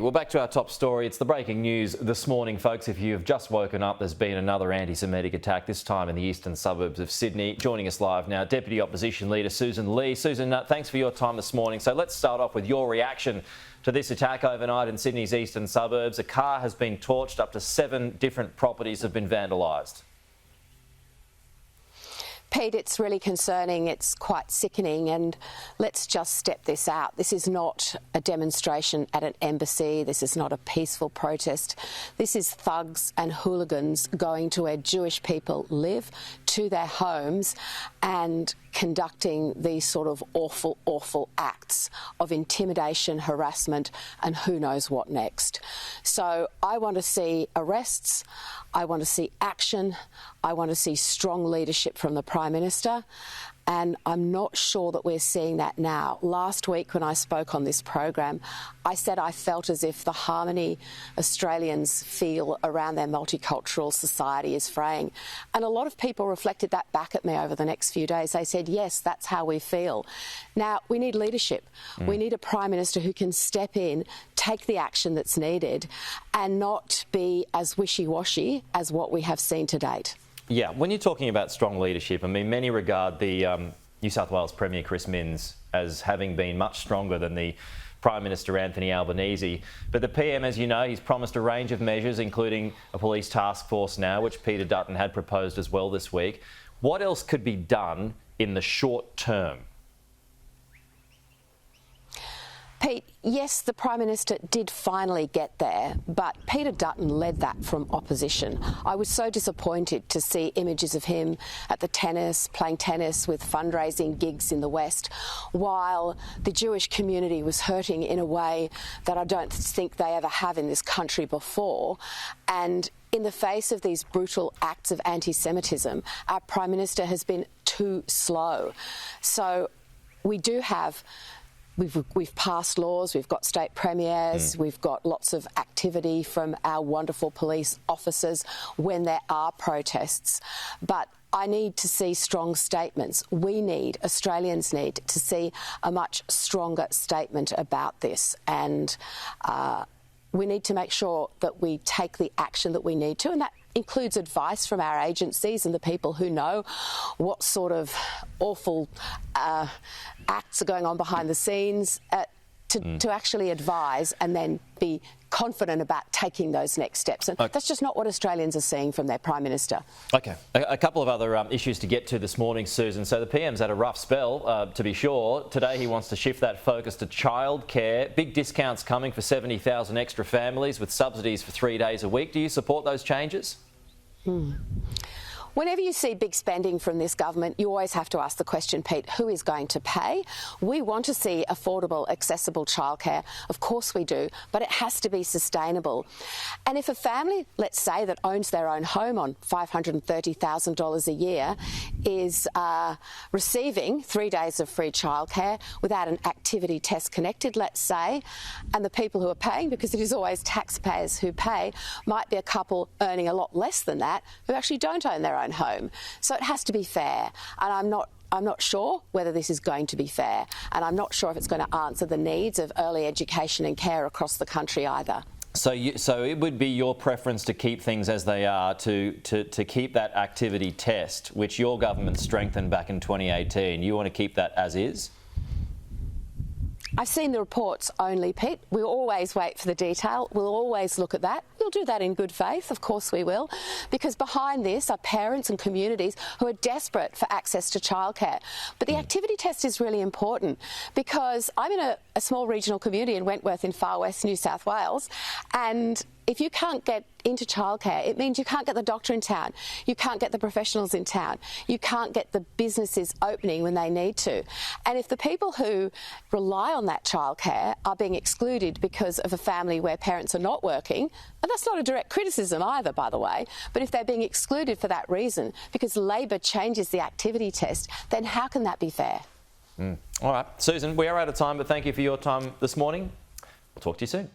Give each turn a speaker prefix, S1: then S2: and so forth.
S1: Well, back to our top story. It's the breaking news this morning, folks. If you have just woken up, there's been another anti-Semitic attack, this time in the eastern suburbs of Sydney. Joining us live now, Deputy Opposition Leader Sussan Ley. Sussan, thanks for your time this morning. So let's start off with your reaction to this attack overnight in Sydney's eastern suburbs. A car has been torched. Up to 7 different properties have been vandalised.
S2: Pete, it's really concerning, it's quite sickening, and let's just step this out. This is not a demonstration at an embassy, this is not a peaceful protest. This is thugs and hooligans going to where Jewish people live, to their homes, and conducting these sort of awful, awful acts of intimidation, harassment, and who knows what next. So I want to see arrests, I want to see action, I want to see strong leadership from the Prime Minister, and I'm not sure that we're seeing that now. Last week when I spoke on this program, I said I felt as if the harmony Australians feel around their multicultural society is fraying. And a lot of people reflected that back at me over the next few days. They said, yes, that's how we feel. Now, we need leadership. We need a Prime Minister who can step in, take the action that's needed, and not be as wishy-washy as what we have seen to date.
S1: Yeah, when you're talking about strong leadership, I mean, many regard the New South Wales Premier Chris Minns as having been much stronger than the Prime Minister Anthony Albanese. But the PM, as you know, he's promised a range of measures, including a police task force now, which Peter Dutton had proposed as well this week. What else could be done in the short term?
S2: Pete, yes, the Prime Minister did finally get there, but Peter Dutton led that from opposition. I was so disappointed to see images of him at the tennis, playing tennis with fundraising gigs in the West, while the Jewish community was hurting in a way that I don't think they ever have in this country before. And in the face of these brutal acts of anti-Semitism, our Prime Minister has been too slow. So we do have... We've passed laws, we've got state premiers, we've got lots of activity from our wonderful police officers when there are protests. But I need to see strong statements. Australians need to see a much stronger statement about this. And we need to make sure that we take the action that we need to, and that includes advice from our agencies and the people who know what sort of awful acts are going on behind the scenes to actually advise and then be confident about taking those next steps. And that's just not what Australians are seeing from their Prime Minister.
S1: OK. A couple of other issues to get to this morning, Sussan. So the PM's had a rough spell, to be sure. Today he wants to shift that focus to childcare. Big discounts coming for 70,000 extra families with subsidies for 3 days a week. Do you support those changes?
S2: Whenever you see big spending from this government, you always have to ask the question, Pete, who is going to pay? We want to see affordable, accessible childcare. Of course we do, but it has to be sustainable. And if a family, let's say, that owns their own home on $530,000 a year is receiving 3 days of free childcare without an activity test connected, let's say, and the people who are paying, because it is always taxpayers who pay, might be a couple earning a lot less than that who actually don't own their own home. So it has to be fair, and I'm not sure whether this is going to be fair, and I'm not sure if it's going to answer the needs of early education and care across the country either.
S1: So it would be your preference to keep things as they are, to keep that activity test, which your government strengthened back in 2018. You want to keep that as is?
S2: I've seen the reports only, Pete. We'll always wait for the detail. We'll always look at that. We'll do that in good faith, of course we will, because behind this are parents and communities who are desperate for access to childcare. But the activity test is really important, because I'm in a small regional community in Wentworth in far west New South Wales, and if you can't get into childcare, it means you can't get the doctor in town, you can't get the professionals in town, you can't get the businesses opening when they need to. And if the people who rely on that childcare are being excluded because of a family where parents are not working, and that's not a direct criticism either, by the way, but if they're being excluded for that reason because Labor changes the activity test, then how can that be fair?
S1: All right, Sussan, we are out of time, but thank you for your time this morning. We'll talk to you soon.